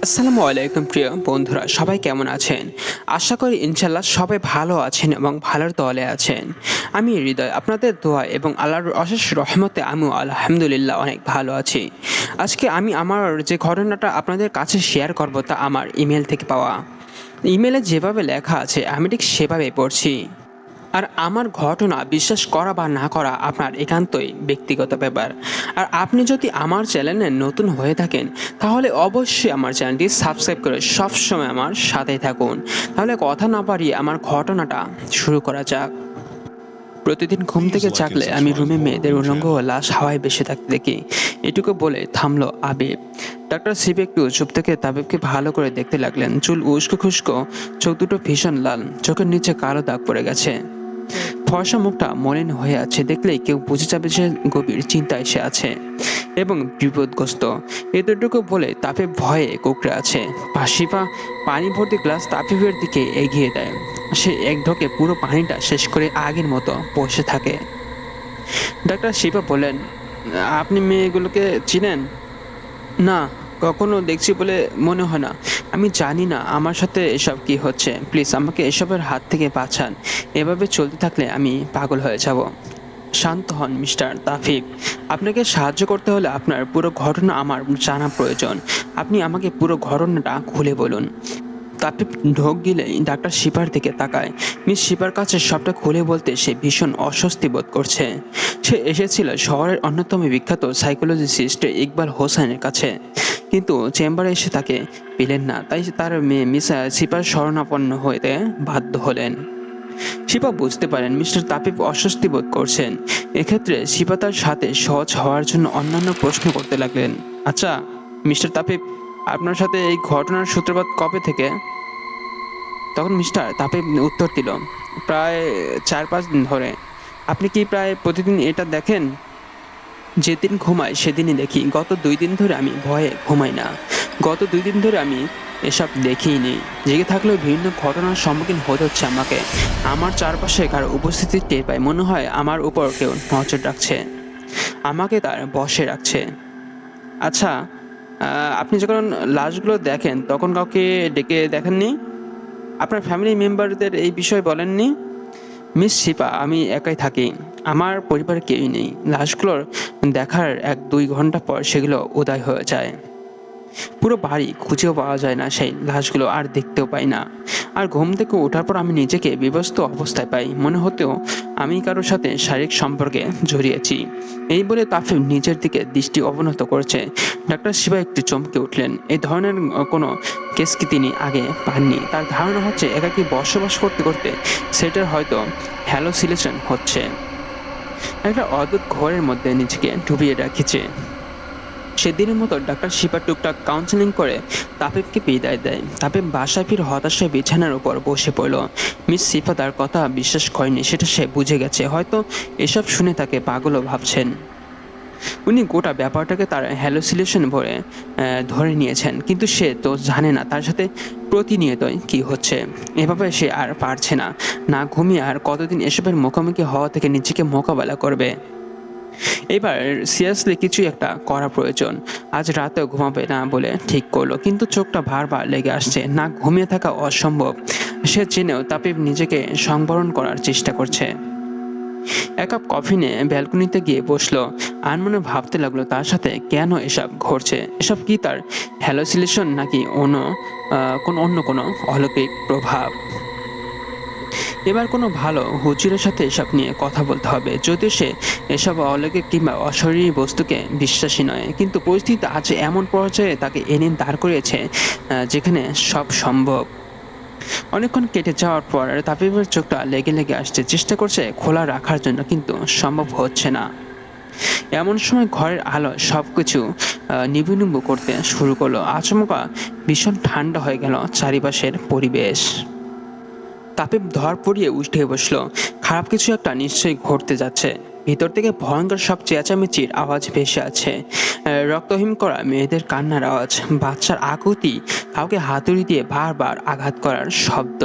আসসালামু আলাইকুম প্রিয় বন্ধুরা, সবাই কেমন আছেন? আশা করি ইনশাল্লাহ সবাই ভালো আছেন এবং ভালোর দলে আছেন। আমি হৃদয়, আপনাদের দোয়া এবং আল্লাহর অশেষ রহমতে আমিও আলহামদুলিল্লাহ অনেক ভালো আছি। আজকে আমি আমার যে ঘটনাটা আপনাদের কাছে শেয়ার করব তা আমার ইমেল থেকে পাওয়া। ইমেলে যেভাবে লেখা আছে আমি ঠিক সেভাবে পড়ছি। আর আমার ঘটনা বিশ্বাস করা বা না করা আপনার একান্তই ব্যক্তিগত ব্যাপার। আর আপনি যদি আমার চ্যানেলে নতুন হয়ে থাকেন তাহলে অবশ্যই আমার চ্যানেলটি সাবস্ক্রাইব করে সবসময় আমার সাথেই থাকুন। তাহলে কথা না বাড়িয়ে আমার ঘটনাটা শুরু করা যাক। প্রতিদিন ঘুম Please থেকে like and জাগলে আমি subscribe রুমে for মেয়েদের new উলঙ্গ channel. লাশ হাওয়ায় ভেসে থাকতে দেখি। এটুকু বলে থামলো আবিব। ডাক্তার শিব একটু চুপ থেকে তাবিবকে ভালো করে দেখতে লাগলেন। চুল উস্কো খুস্কো, চোখ দুটো ভীষণ লাল, চোখের নিচে কালো দাগ পড়ে গেছে। ফর্সা মুখটা মলিন হয়ে আছে, দেখলেই কেউ বুঝে যাবে যে গভীর চিন্তায় সে আছে এবং বিপদগ্রস্ত। এতটুকু বলে তাপিব ভয়ে কুঁকড়ে আছে। পাশিপা পানি ভর্তি গ্লাস তাপিবের দিকে এগিয়ে দেয়। সে এক ঢোকে পুরো পানিটা শেষ করে আগের মতো বসে থাকে। ডাক্তার শিবা বললেন, আপনি মেয়েগুলোকে চিনেন? না, কখনো দেখছি বলে মনে হয় না। আমি জানি না আমার সাথে এসব কি হচ্ছে। প্লিজ আমাকে এসবের হাত থেকে বাঁচান। এভাবে চলতে থাকলে আমি পাগল হয়ে যাব। শান্ত হন মিস্টার তাফিক। আপনাকে সাহায্য করতে হলে আপনার পুরো ঘটনা আমার জানা প্রয়োজন। আপনি আমাকে পুরো ঘটনাটা খুলে বলুন। তাপিব ঢোক গিলেই ডাক্তার শিপার দিকে তাকায়। মিস শিপার কাছে সবটা খুলে বলতে সে ভীষণ অস্বস্তি বোধ করছে। সে এসেছিল শহরের অন্যতম বিখ্যাত সাইকোলজিস্ট ইকবাল হোসেনের কাছে, কিন্তু চেম্বারে এসে তাকে পেলেন না। তাই তার মেয়ে মিস শিপার শরণাপন্ন হতে বাধ্য হলেন। শিপা বুঝতে পারেন মিস্টার তাপিব অস্বস্তি বোধ করছেন। এক্ষেত্রে শিপা তার সাথে সহজ হওয়ার জন্য অন্যান্য প্রশ্ন করতে লাগলেন। আচ্ছা মিস্টার তাপিব, আপনার সাথে এই ঘটনার সূত্রপাত কবে থেকে? তখন মিস্টার তাপিব উত্তর দিল, প্রায় 4-5 দিন ধরে। আপনি কি প্রায় প্রতিদিন এটা দেখেন? যেদিন ঘুমাই সেদিনই দেখি। গত 2 দিন ধরে আমি ভয়ে ঘুমাই না। গত 2 দিন ধরে আমি এসব দেখিনি। জেগে থাকলেও বিভিন্ন ঘটনার সম্মুখীন হতে হচ্ছে আমাকে। আমার চারপাশে কারো উপস্থিতি টের পাই। মনে হয় আমার উপর কেউ নজর রাখছে, আমাকে তার বশে রাখছে। আচ্ছা, আপনি যখন লাশগুলো দেখেন তখন কাউকে ডেকে দেখেননি? আপনার ফ্যামিলি মেম্বারদের এই বিষয়ে বলেননি? মিস শিপা, আমি একাই থাকি। আমার পরিবারে কেউই নেই। লাশগুলোর দেখার 1-2 ঘন্টা পর সেগুলো উধাও হয়ে যায়। পুরো বাড়ি খুঁজেও পাওয়া যায় না, সেই লাশগুলো আর দেখতেও পাই না। আর ঘুম থেকে ওঠার পর আমি নিজেকে বিবস্ত্র অবস্থায় পাই। মনে হতেও আমি কারোর সাথে শারীরিক সম্পর্কে জড়িয়েছি। এই বলে তাফিম নিজের দিকে দৃষ্টি অবনত করছে। ডাক্তার শিবা একটু চমকে উঠলেন। এই ধরনের কোনো কেস কি তিনি আগে পাননি। তার ধারণা হচ্ছে একাকী বসবাস করতে করতে সেটার হয়তো হ্যালোসিলেশন হচ্ছে। একটা অদ্ভুত ঘোরের মধ্যে নিজেকে ডুবিয়ে রাখিছে। সেদিনের মতো ডাক্তার শিপা টুকটাক কাউন্সেলিং করে তাপিবকে বিদায় দেয়। তাপিব বাসায় ফিরে হতাশায় বিছানার উপর বসে পড়ল। মিস শিফা তার কথা বিশ্বাস করেনি, সেটা সে বুঝে গেছে। হয়তো এসব শুনে তাকে পাগলও ভাবছেন। উনি গোটা ব্যাপারটাকে তার হ্যালোসিলেশন ভরে ধরে নিয়েছেন, কিন্তু সে তো জানে না তার সাথে প্রতিনিয়তই কি হচ্ছে। এভাবে সে আর পারছে না। না ঘুমিয়ে আর কতদিন এসবের মুখোমুখি হওয়া থেকে নিজেকে মোকাবেলা করবে। এবার সিরিয়াসলি কিছু একটা করা প্রয়োজন। আজ রাতেও ঘুমাবে না বলে ঠিক করলো, কিন্তু চোখটা বারবার লেগে আসছে। না ঘুমিয়ে থাকা অসম্ভব। সে জেনেও তাপিব নিজেকে সংবরণ করার চেষ্টা করছে। এক কাপ কফি নিয়ে ব্যালকনিতে গিয়ে বসলো। আনমনে ভাবতে লাগলো তার সাথে কেন এসব ঘটছে। এসব কি তার হ্যালোসিলেশন নাকি অন্য কোনো অলৌকিক প্রভাব? এবার কোনো ভালো হুজুরের সাথে এসব নিয়ে কথা বলতে হবে। যদিও সে এসব অলৌকিক কিংবা অশরীরী বস্তুকে বিশ্বাসী নয়, কিন্তু পরিস্থিতি আজ এমন পর্যায়ে তাকে এনে দাঁড় করিয়েছে যেখানে সব সম্ভব। অনেকক্ষণ কেটে যাওয়ার পর তাপিবের চোখটা লেগে লেগে আসছে। চেষ্টা করছে খোলা রাখার জন্য, কিন্তু সম্ভব হচ্ছে না। এমন সময় ঘরের আলো সবকিছু নিভু নিভু করতে শুরু করলো। আচমকা ভীষণ ঠান্ডা হয়ে গেল চারিপাশের পরিবেশ। তাপিব ধর পড়িয়ে উঠে বসলো। খারাপ কিছু একটা নিশ্চয়ই ঘটতে যাচ্ছে। ভিতর থেকে ভয়ঙ্কর সব চেঁচামেচির আওয়াজ ভেসে আছে। রক্তহীন করা মেয়েদের কান্নার আওয়াজ, বাচ্চার আকুতি, কাউকে হাতুড়ি দিয়ে বারবার আঘাত করার শব্দ।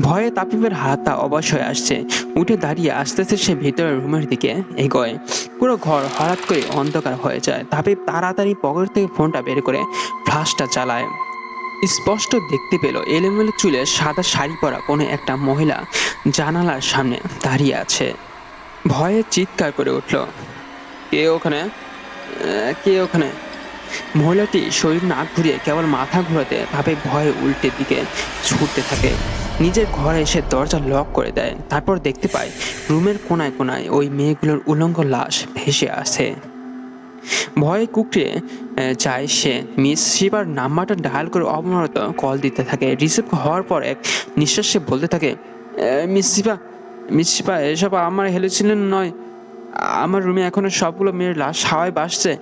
ভয়ে তাপিবের হাতটা অবশ হয়ে আসছে। উঠে দাঁড়িয়ে আস্তে আস্তে সে ভেতরের রুমের দিকে এগোয়। পুরো ঘর হঠাৎ করে অন্ধকার হয়ে যায়। তাপিব তাড়াতাড়ি পকেট থেকে ফোনটা বের করে ফ্ল্যাশটা চালায়। স্পষ্ট দেখতে পেল এলোমেলো চুলে সাদা শাড়ি পরা কোনো একটা মহিলা জানালার সামনে দাঁড়িয়ে আছে। ভয়ে চিৎকার করে উঠল, কে ওখানে? কে ওখানে? মহিলাটি শরীর না ঘুরিয়ে কেবল মাথা ঘোরাতে ভাবে ভয়ে উল্টে দিকে ছুটতে থাকে। নিজের ঘরে এসে দরজা লক করে দেয়। তারপর দেখতে পায় রুমের কোনায় কোনায় ওই মেয়েগুলোর উলঙ্গ লাশ ভেসে আসে। ভয়ে কুকড়ে যায় সে। মিস শিবার নাম্বারটা ডায়াল করে অবনত কল দিতে থাকে। রিসিভ হওয়ার পর এক নিঃশ্বাসে বলতে থাকে, মিস শিবা, মিস শিবা, এসব আমার হ্যালুসিনেশন নয়। আমার রুমে এখনো সবগুলো মেয়ের লাশ হাওয়ায় ভাসছে।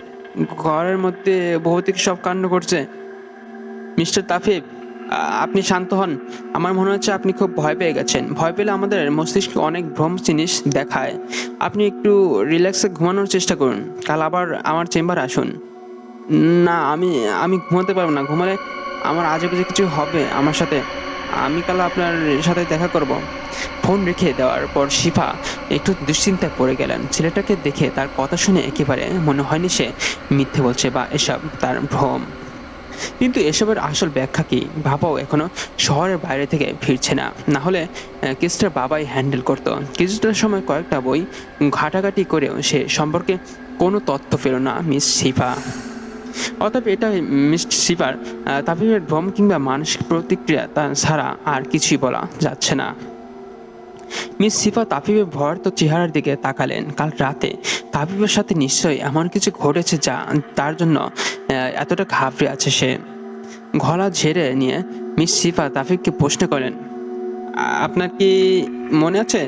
ঘরের মধ্যে ভৌতিক সব কাণ্ড করছে। মিস্টার তাফিব, আপনি শান্ত হন। আমার মনে হচ্ছে আপনি খুব ভয় পেয়ে গেছেন। ভয় পেলে আমাদের মস্তিষ্কে অনেক ভ্রম জিনিস দেখায়। আপনি একটু রিল্যাক্সে ঘুমানোর চেষ্টা করুন। কাল আবার আমার চেম্বারে আসুন। না, আমি আমি ঘুমাতে পারবো না। ঘুমালে আমার আজেবাজে কিছু হবে আমার সাথে। আমি কাল আপনার সাথে দেখা করব। ফোন রেখে দেওয়ার পর শিফা একটু দুশ্চিন্তায় পড়ে গেলেন। ছেলেটাকে দেখে তার কথা শুনে একেবারে মনে হয়নি সে মিথ্যে বলছে বা এসব তার ভ্রম। কিন্তু এসবের আসল ব্যাখ্যা কি বাবাও এখনো শহরের বাইরে থেকে ফিরছে না। না হলে কেসটা বাবাই হ্যান্ডেল করতো। কিছুটা সময় কয়েকটা বই ঘাটাঘাটি করেও সে সম্পর্কে কোনো তথ্য পেল না মিস শিফা। অতএব এটা মিস শিফার তাপিবের ভ্রম কিংবা মানসিক প্রতিক্রিয়া তা ছাড়া আর কিছুই বলা যাচ্ছে না। মিস শিফা তাপিবের ভয়ার্ত চেহারার দিকে তাকালেন। কাল রাতে তাপিবের সাথে নিশ্চয়ই এমন কিছু ঘটেছে যা তার জন্য এতটা ঘাবড়ে আছে সে। গলা ঝেড়ে নিয়ে মিস শিফা তাফিবকে প্রশ্ন করেন, আপনার কি মনে আছে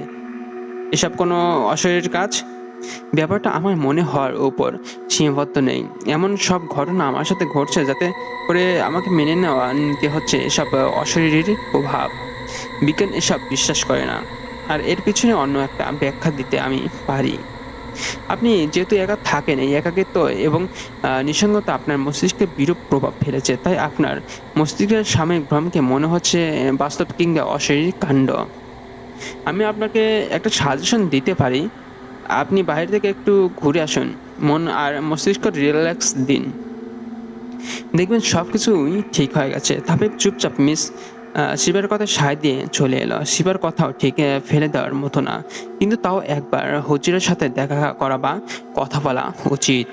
এসব কোনো অশরীর কাজ? ব্যাপারটা আমার মনে হওয়ার উপর সীমাবদ্ধ নেই। এমন সব ঘটনা আমার সাথে ঘটছে যাতে করে আমাকে মেনে নিতে হচ্ছে এসব অশরীরীর প্রভাব। বিজ্ঞান এসব বিশ্বাস করে না। আর এর পিছনে অন্য একটা ব্যাখ্যা দিতে আমি পারি। আপনি যেহেতু একা থাকেন, এই একাকিত্ব এবং নিঃসঙ্গতা আপনার মস্তিষ্কে বিরূপ প্রভাব ফেলেছে। তাই আপনার মস্তিষ্কের সাময়িক ভ্রমকে মনে হচ্ছে বাস্তব কিংবা অশারীরিক কাণ্ড। আমি আপনাকে একটা সাজেশন দিতে পারি। আপনি বাইরে থেকে একটু ঘুরে আসুন, মন আর মস্তিষ্ক রিল্যাক্স দিন। দেখবেন সব কিছুই ঠিক হয়ে গেছে। তারপরে চুপচাপ মিস শিবার কথা সায় দিয়ে চলে এলো। শিবার কথাও ঠিক ফেলে দেওয়ার মতো না, কিন্তু তাও একবার হুজুরের সাথে দেখা করা বা কথা বলা উচিত।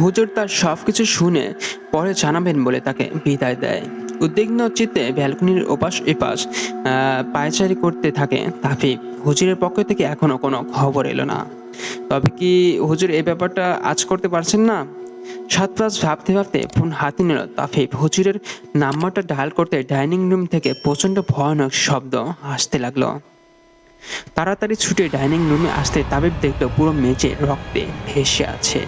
হুজুর তার সবকিছু শুনে পরে জানাবেন বলে তাকে বিদায় দেয়। উদ্বিগ্ন চিত্তে ব্যালকনির ওপাশ এপাশ পায়চারি করতে থাকে তাফিব। হুজুরের পক্ষ থেকে এখনো কোনো খবর এলো না। তবে কি হুজুর এই ব্যাপারটা আজ করতে পারছেন না? সাত পাঁচ ভাবতে ভাবতে ফোন হাতে নিল তাফিব। হুজুরের নাম্বারটা ডায়াল করতে ডাইনিং রুম থেকে প্রচন্ড ভয়ানক শব্দ আসতে লাগলো। তাড়াতাড়ি ছুটে ডাইনিং রুমে আসতে তাবিব দেখলো পুরো মেঝে রক্তে ভেসে আছে।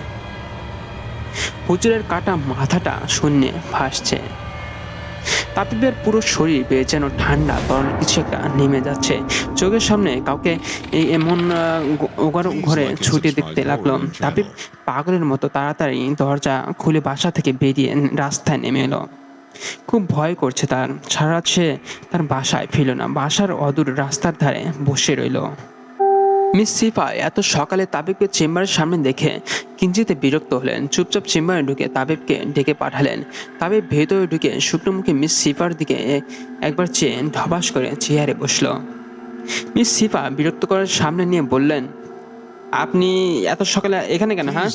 হুজুরের কাটা মাথাটা শূন্যে ভাসছে। তাবিবের পুরো শরীর বেয়ে যেন ঠান্ডা তরল কিছু একটা নেমে যাচ্ছে। চোখের সামনে কাউকে এমন ঘরে ছুটে দেখতে লাগলো। তাবিব পাগলের মতো তাড়াতাড়ি দরজা খুলে বাসা থেকে বেরিয়ে রাস্তায় নেমে এলো। খুব ভয় করছে তার। সারা রাত সে তার বাসায় ফিরল না। বাসার অদূর রাস্তার ধারে বসে রইল। মিস শিফা এত সকালে তাবিবকে চেম্বারের সামনে দেখে কিঞ্চিত বিরক্ত হলেন। চুপচাপ চেম্বারে ঢুকে তাবিবকে ডেকে পাঠালেন। তাবিব ভেতরে ঢুকে শুকনোমুখে মিস শিফার দিকে একবার চেয়ে ঢবাস করে চেয়ারে বসল। মিস শিফা বিরক্ত করার সামনে নিয়ে বললেন, আপনি এত সকালে এখানে কেন? হ্যাঁ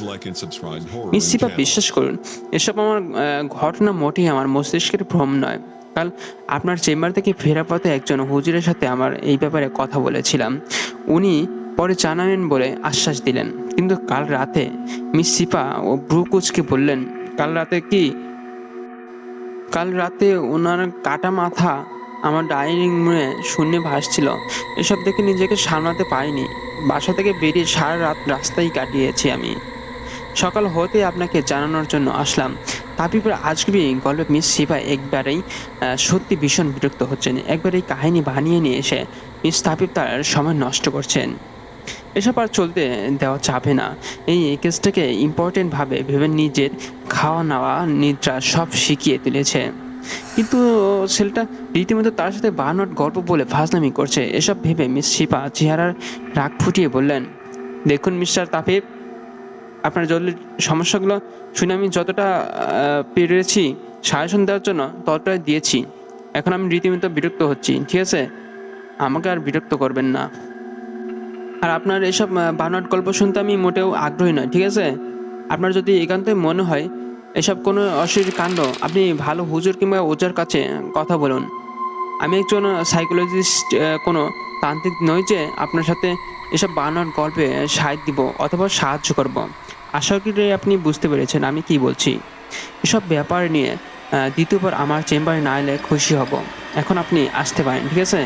মিস শিফা, বিশ্বাস করুন, এসব আমার ঘটনা মোটেই আমার মস্তিষ্কের ভ্রম নয়। কাল আপনার চেম্বার থেকে ফেরার পথে একজন হুজুরের সাথে আমার এই ব্যাপারে কথা বলেছিলাম। উনি পরে জানাবেন বলে আশ্বাস দিলেন। কিন্তু কাল রাতে মিস শিফা ও ব্রুকুচকে বললেন, কাল রাতে কি? কাল রাতে ওনার কাটা মাথা আমার ডাইনিং রুমে শূন্যে ভাসছিল। এসব দেখে নিজেকে সামলাতে পারিনি। বাসা থেকে বেরিয়ে সারা রাত রাস্তায় কাটিয়েছি আমি। সকাল হতে আপনাকে জানানোর জন্য আসলাম। তাবিবের আজগুবি গল্পে মিস শিফা একবারেই সত্যি ভীষণ বিরক্ত হচ্ছেন। একবার এই কাহিনী বানিয়ে নিয়ে এসে মিস তাবিব তার সময় নষ্ট করছেন। এসব আর চলতে দেওয়া যাবে না। এই কেসটাকে ইম্পর্টেন্ট ভাবে ভেবে নিজের খাওয়া নেওয়া নিদ্রা সব শিখিয়ে তুলেছে। কিন্তু ছেলেটা রীতিমতো তার সাথে বানোয়াট গল্প বলে ফাজলামি করছে। এসব ভেবে মিস শিপা চেহারার রাগ ফুটিয়ে বললেন, দেখুন মিস্টার তাফিফ, আপনার জরুরি সমস্যাগুলো শুনে আমি যতটা পেরেছি সাজেশন দেওয়ার জন্য ততটাই দিয়েছি। এখন আমি রীতিমতো বিরক্ত হচ্ছি, ঠিক আছে? আমাকে আর বিরক্ত করবেন না। আর আপনার এসব বানোয়াট গল্প শুনতে আমি মোটেও আগ্রহী নয়, ঠিক আছে? আপনার যদি একান্তই মনে হয় এসব কোনো অশরীর কাণ্ড, আপনি ভালো হুজুর কিংবা ওজার কাছে কথা বলুন। আমি একজন সাইকোলজিস্ট, কোনো তান্ত্রিক নই যে আপনার সাথে এসব বানোয়াট গল্পে সায় দিব অথবা সাহায্য করব। আশা করি আপনি বুঝতে পেরেছেন আমি কি বলছি। এসব ব্যাপার নিয়ে দ্বিতীয়বার আমার চেম্বারে না এলে খুশি হব। এখন আপনি আসতে পারেন, ঠিক আছে?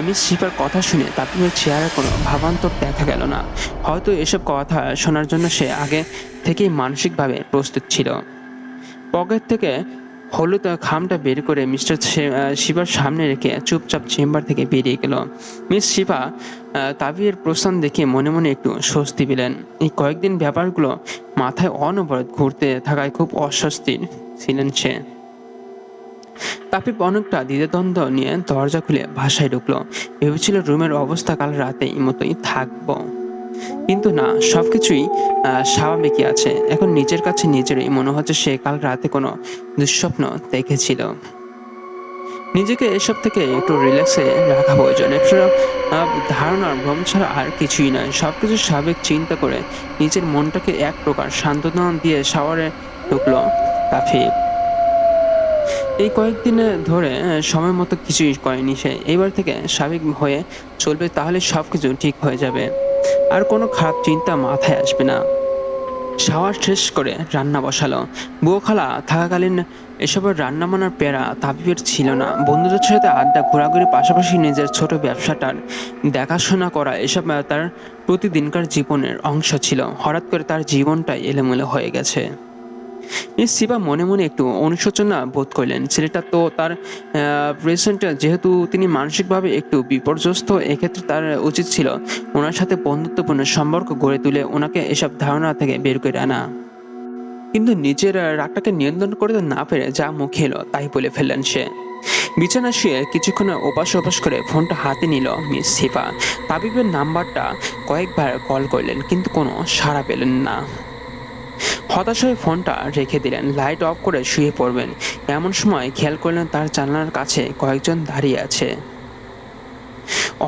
মিস শিপার কথা শুনে তাপিমের চেহারায় কোনো ভাবান্তর দেখা গেল না। হয়তো এসব কথা শোনার জন্য সে আগে থেকেই মানসিকভাবে প্রস্তুত ছিল। পকেট থেকে হলুদ খামটা বের করে মিস্টার শিপার সামনে রেখে চুপচাপ চেম্বার থেকে বেরিয়ে গেল। মিস শিপা তাবিয়ের প্রস্থান দেখে মনে মনে একটু স্বস্তি পেলেন। এই কয়েকদিন ব্যাপারগুলো মাথায় অনবরত ঘুরতে থাকায় খুব অস্বস্তির ছিলেন সে। তাপিব অনেকটা দ্বিধাদ্বন্দ্ব নিয়ে দরজা খুলে বাসায় ঢুকলো। ভেবেছিল রুমের অবস্থা কাল রাতে মতোই থাকবো, কিন্তু না, সবকিছুই স্বাভাবিকই আছে। এখন নিজের কাছে নিজেরই মনে হচ্ছে সে কাল রাতে কোনো দুঃস্বপ্ন দেখেছিল। নিজেকে এসব থেকে একটু রিল্যাক্সে রাখা প্রয়োজন। একটা ধারণার ভ্রম ছাড়া আর কিছুই নয়। সবকিছু স্বাভাবিক চিন্তা করে নিজের মনটাকে এক প্রকার সান্ত্বনা দিয়ে শাওয়ারে ঢুকলো তাফিব। এই কয়েকদিনে ধরে সময় মতো কিছুই করেনি সে। এবার থেকে স্বাভাবিক হয়ে চলবে, তাহলে সবকিছু ঠিক হয়ে যাবে। আর কোনো খারাপ চিন্তা মাথায় আসবে না। শাওয়ার শেষ করে রান্না বসালো। বুয়ো খালা থাকাকালীন এসবের রান্না বান্নার প্যারা তাবিবের ছিল না। বন্ধুদের সাথে আড্ডা, ঘোরাঘুরির পাশাপাশি নিজের ছোট ব্যবসাটার দেখাশোনা করা, এসব তার প্রতিদিনকার জীবনের অংশ ছিল। হঠাৎ করে তার জীবনটাই এলোমেলো হয়ে গেছে। মিস শিবা মনে মনে একটু অনুশোচনা বোধ করলেন। ছেলেটা তো তার প্রেসেন্ট, যেহেতু তিনি মানসিকভাবে একটু বিপর্যস্ত, এক্ষেত্রে তার উচিত ছিল ওনার সাথে বন্ধুত্বপূর্ণ সম্পর্ক গড়ে তুলে ওনাকে এসব ধারণা থেকে বের করে আনা। কিন্তু নিজের রাগটাকে নিয়ন্ত্রণ করতে না পেরে যা মুখে এলো তাই বলে ফেললেন সে। বিছানা শুয়ে কিছুক্ষণ ওপাশ ওপাশ করে ফোনটা হাতে নিল মিস শিবা। তাবিবের নাম্বারটা কয়েকবার কল করলেন, কিন্তু কোনো সাড়া পেলেন না। হতাশ হয়ে ফোনটা রেখে দিলেন। লাইট অফ করে শুয়ে পড়বেন, এমন সময় খেয়াল করলেন তার জানালার কাছে কয়েকজন দাঁড়িয়ে আছে।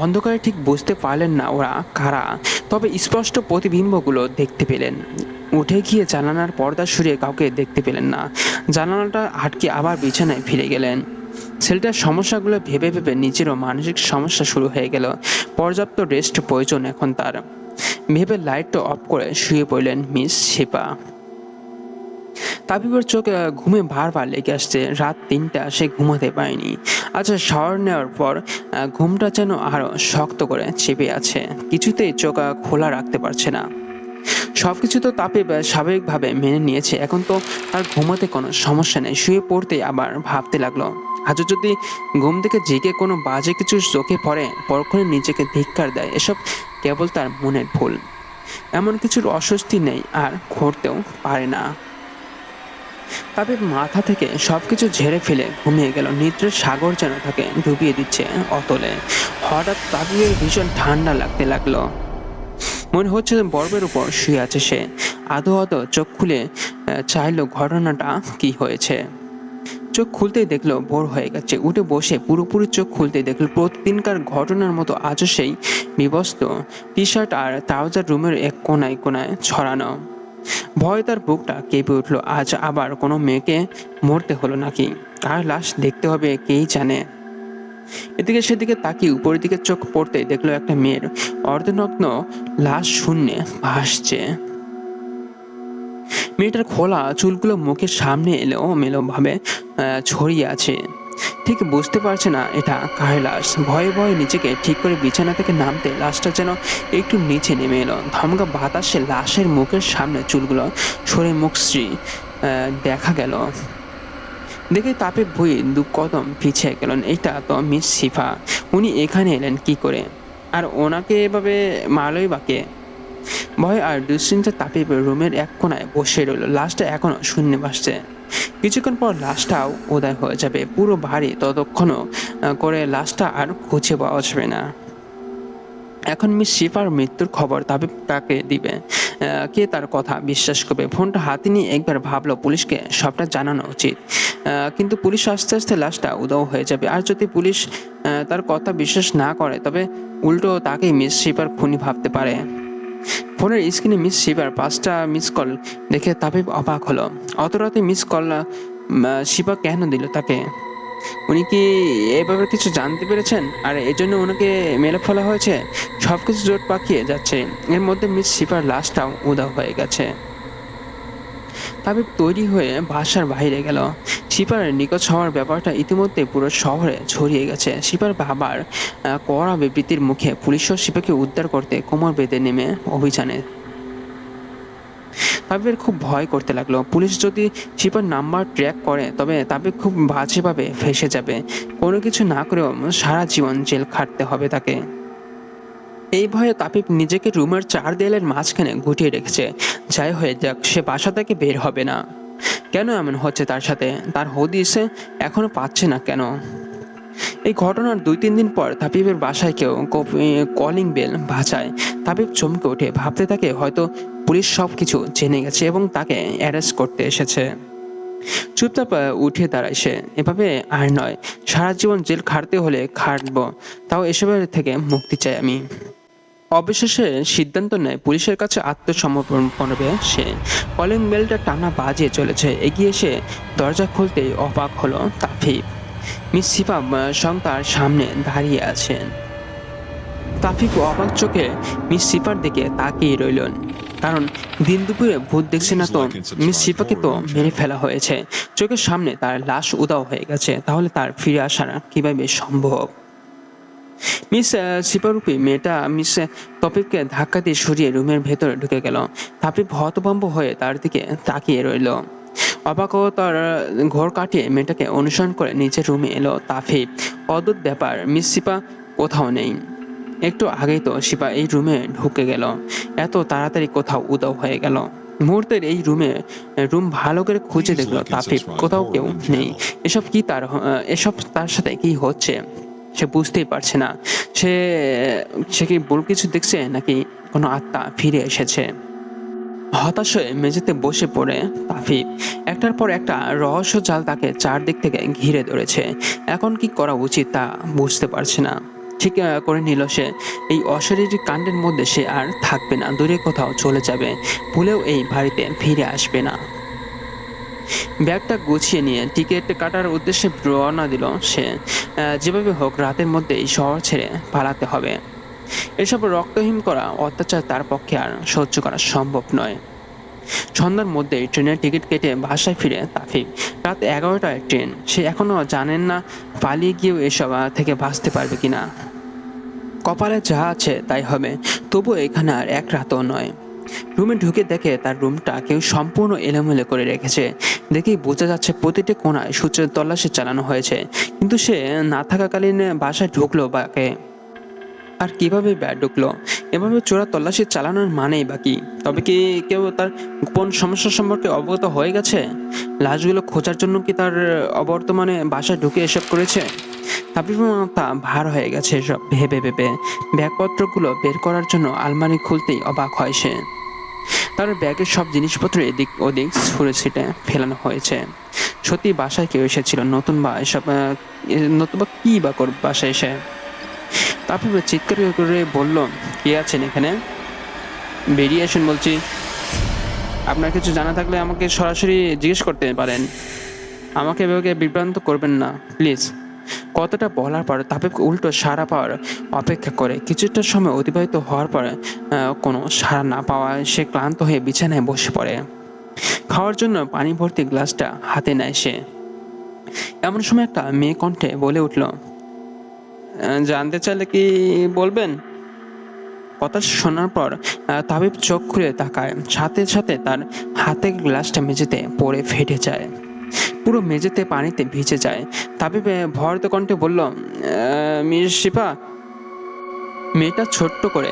অন্ধকারে ঠিক বুঝতে পারলেন না ওরা কারা, তবে স্পষ্ট প্রতিবিম্বগুলো দেখতে পেলেন। উঠে গিয়ে জানালার পর্দা সরিয়ে কাউকে দেখতে পেলেন না। জানালাটা আটকে আবার বিছানায় ফিরে গেলেন। ছেলেটার সমস্যাগুলো ভেবে ভেবে নিজেরও মানসিক সমস্যা শুরু হয়ে গেল। পর্যাপ্ত রেস্ট প্রয়োজন এখন তার ভেবে লাইটটা অফ করে শুয়ে পড়লেন মিস শিপা। তাবিবের চোখ ঘুমে বারবার লেগে আসছে। রাত 3টা, সে ঘুমাতে পারেনি। আচ্ছা, শাওয়ার নেওয়ার পর ঘুমটা যেন আরো শক্ত করে চেপে আছে। কিছুতেই চোখ খোলা রাখতে পারছে না। সবকিছু তো তাপিব স্বাভাবিকভাবে মেনে নিয়েছে, এখন তো আর ঘুমাতে কোনো সমস্যা নেই। শুয়ে পড়তে আবার ভাবতে লাগলো, আজও যদি ঘুম থেকে জেগে কোনো বাজে কিছু চোখে পড়ে, পরক্ষণে নিজেকে ধিক্কার দেয়। এসব কেবল তার মনের ভুল, এমন কিছুর অস্বস্তি নেই আর ঘটতেও পারে না। তাদের মাথা থেকে সবকিছু ঝেড়ে ফেলে ঘুমিয়ে গেল। নিদ্রার সাগর যেন তাকে ডুবিয়ে দিচ্ছে অতলে। হঠাৎ তাবিবের ভীষণ ঠান্ডা লাগতে লাগলো। মনে হচ্ছে বরফের উপর শুয়ে আছে সে। আধো আধো চোখ খুলে চাইলো ঘটনাটা কি হয়েছে। চোখ খুলতেই দেখলো ভোর হয়ে গেছে। উঠে বসে পুরোপুরি চোখ খুলতেই দেখলো প্রতিদিনকার ঘটনার মতো আজও সেই বিবস্ত টি শার্ট আর ট্রাউজার রুমের এক কোনায় কোনায় ছড়ানো। ভয়ে তার বুকটা কেঁপে উঠলো। আজ আবার কোনো মেয়েকে মরতে হলো নাকি? কার লাশ দেখতে হবে কেই জানে। এদিকে সেদিকে তাকিয়ে উপরের দিকে চোখ পড়তেই দেখলো একটা মেয়ের অর্ধনগ্ন লাশ শূন্যে ভাসছে। মেয়েটার খোলা চুলগুলো মুখের সামনে এলোমেলো ভাবে ছড়িয়ে আছে। ঠিক বুঝতে পারছে না এটা কার লাশ। ভয়ে ভয়ে নিজেকে ঠিক করে বিছানা থেকে নামতে লাশটা যেন একটু নিচে নেমে এলো। ধমকা বাতাসে লাশের মুখের সামনে চুলগুলো সরে মুখশ্রী দেখা গেল। দেখে তাপে ভয়ে 2 কদম পিছিয়ে গেলেন। এটা তো মিস শিফা, উনি এখানে এলেন কি করে? আর ওনাকে এভাবে মারলই বা কে? ভয় আর দুশ্চিন্তা তাপিব রুমের এক কোনায় বসে রইল। লাশটা এখনো শূন্য ভাসছে। কিছুক্ষণ পর লাশটাও উদয় হয়ে যাবে। পুরো বাড়ি ততক্ষণও করে লাশটা আর খুঁজে পাওয়া যাবে না। এখন মিস শিফার মৃত্যুর খবর তাবিব কাকে দিবে? কে তার কথা বিশ্বাস করবে? ফোনটা হাতে নিয়ে একবার ভাবলো পুলিশকে সবটা জানানো উচিত, কিন্তু পুলিশ আস্তে আস্তে লাশটা উধাও হয়ে যাবে। আর যদি পুলিশ তার কথা বিশ্বাস না করে, তবে উল্টো তাকে মিস শিফার খুনি ভাবতে পারে। ফোনের স্ক্রিনে মিস শিফার 5টা মিস কল দেখে তাবিব অবাক হলো। অত রাতে মিস কল শিফা কেন দিল তাকে? উনি কি এ ব্যাপারে কিছু জানতে পেরেছেন আর এই জন্য ওনাকে মেরে ফেলা হয়েছে? সবকিছু জোট পাকিয়ে যাচ্ছে। এর মধ্যে মিস শিপার লাশটাও উধাও হয়ে গেছে। তাবিব তৈরি হয়ে বাসার বাইরে গেল। শিপার নিখোঁজ হওয়ার ব্যাপারটা ইতিমধ্যে পুরো শহরে ছড়িয়ে গেছে। শিপার বাবার কড়া বিবৃতির মুখে পুলিশও শিপাকে উদ্ধার করতে কোমর বেঁধে নেমে অভিযানে। তাবিবের খুব ভয় করতে লাগলো। পুলিশ যদি শিপার নাম্বার ট্র্যাক করে, তবে তাবিব খুব বাজেভাবে ফেঁসে যাবে। কোনো কিছু না করেও সারা জীবন জেল খাটতে হবে তাকে। এই ভয়ে তাবিব নিজেকে রুমের 4 দেয়ালের মাঝখানে গুটিয়ে রেখেছে। যাই হয়ে যাক, সে বাসা থেকে বের হবে না। কেন এমন হচ্ছে তার সাথে? তার হদিসে এখনো পাচ্ছে না কেন? এই ঘটনার 2-3 দিন পর তাবিবের বাসায় কেউ কলিং বেল বাজায়। তাবিব চমকে ওঠে, ভাবতে থাকে হয়তো পুলিশ সবকিছু জেনে গেছে এবং তাকে অ্যারেস্ট করতে এসেছে। চুপচাপ উঠে দাঁড়ায় সে। এভাবে আর নয়, সারা জীবন জেল খাটতে হলে খাটবো, তাও এসবের থেকে মুক্তি চাই আমি। অবশেষে সিদ্ধান্ত নেয় পুলিশের কাছে আত্মসমর্পণ করবে সে। কলিং বেলটা টানা বাজিয়ে চলেছে। এগিয়ে এসে দরজা খুলতেই অবাক হলো তাফিফ। মিস শিফা সং তার সামনে দাঁড়িয়ে আছেন। তাফিফ অবাক চোখে মিস শিফার দিকে তাকিয়ে রইলেন, কারণ দিন দুপুরে ভূত দেখছে না তো? মিস শিফাকে তো মেরে ফেলা হয়েছে, চোখের সামনে তার লাশ উধাও হয়ে গেছে। তাহলে তার ফিরে আসা কিভাবে সম্ভব? মিস শিপারূপী মেয়েটা মিস তফিফকে ধাক্কা দিয়ে সরিয়ে রুমের ভেতরে ঢুকে গেল। তাফিফ হতভম্ব হয়ে তার দিকে তাকিয়ে রইল। অবাকতার ঘোর কাটিয়ে মেয়েটাকে অনুসরণ করে নিচের রুমে এলো তাফিফ। অদ্ভুত ব্যাপার, মিস শিপা কোথাও নেই। একটু আগেই তো শিপা এই রুমে ঢুকে গেল, এত তাড়াতাড়ি কোথাও উধাও হয়ে গেল। মুহূর্তের এই রুম ভালো করে খুঁজে দেখলো তাফিফ, কোথাও কেউ নেই। এসব তার সাথে কি হচ্ছে সে বুঝতেই পারছে না। সে সে কি ভুল কিছু দেখছে, নাকি কোনো আত্মা ফিরে এসেছে? হতাশ হয়ে মেঝেতে বসে পড়ে তাফিফ। একটার পর একটা রহস্য জাল তাকে চারদিক থেকে ঘিরে ধরেছে। এখন কি করা উচিত তা বুঝতে পারছে না। ঠিক করে নিল সে এই অশারীরিক কাণ্ডের মধ্যে সে আর থাকবে না, দূরে কোথাও চলে যাবে, ভুলেও এই বাড়িতে ফিরে আসবে না। ব্যাগটা গুছিয়ে নিয়ে টিকিট কাটার উদ্দেশ্যে রওনা দিল সে। যেভাবে হোক রাতের মধ্যে এই শহর ছেড়ে পালাতে হবে। এসব রক্তহীন করা অত্যাচার তার পক্ষে আর সহ্য করা সম্ভব নয়। সন্ধ্যার মধ্যেই ট্রেনের টিকিট কেটে বাসায় ফিরে তাফিফ। রাত 11টায় ট্রেন। সে এখনো জানেন না পালিয়ে গিয়েও এসব থেকে বাঁচতে পারবে কিনা। কপালে যা আছে তাই হবে, তবু এখানে আর এক রাতও নয়। রুমে ঢুকে দেখে তার রুমটা কেউ সম্পূর্ণ এলোমেলো করে রেখেছে। দেখেই বোঝা যাচ্ছে প্রতিটি কোণায় সূর্যের তল্লাশি চালানো হয়েছে। কিন্তু সে না থাকাকালীন বাসায় ঢুকলো বাকে, আর কিভাবে ঢুকলো? এভাবে চোরা তল্লাশি চালানোর মানেই বা কি? তবে কি কেউ তার গোপন সমস্যা সম্পর্কে অবগত হয়ে গেছে? লাশগুলো খোঁজার জন্য কি তার অবর্তমানে বাসায় ঢুকে এসব করেছে? তাবিবের মাথা ভার হয়ে গেছে এসব ভেবে ভেবে। ব্যাগপত্রগুলো বের করার জন্য আলমারি খুলতেই অবাক হয় সে। তার ব্যাগের সব জিনিসপত্র এদিক ওদিক ছুঁড়ে ছিটে ফেলানো হয়েছে। সত্যি বাসায় কেউ এসেছিল, নতুবা কি বা করবে বাসায় এসে? তারপর চিৎকার করে বলল, কে আছেন এখানে? বেরিয়ে আসুন বলছি। আপনার কিছু জানা থাকলে আমাকে সরাসরি জিজ্ঞেস করতে পারেন, আমাকে এভাবে বিভ্রান্ত করবেন না প্লিজ। কথাটা বলার পর তাবিব উল্টো সাড়া পাওয়ার অপেক্ষা করে। কিছুটা সময় অতিবাহিত হওয়ার পর কোনো সাড়া না পাওয়ায় সে ক্লান্ত হয়ে বিছানায় বসে পড়ে। খাওয়ার জন্য পানি ভর্তি গ্লাসটা হাতে নেয় সে। এমন সময় একটা মেয়ে কণ্ঠে বলে উঠল, জানতে চাইলে কি বলবেন? কথা শোনার পর তাবিব চোখ খুলে তাকায়। সাথে সাথে তার হাতের গ্লাসটা মেঝেতে পড়ে ফেটে যায়, পুরো মেঝেতে পানিতে ভিজে যায়। তাবিব ভয়ার্ত কণ্ঠে বলল, মিস শিফা। মেয়েটা ছোট্ট করে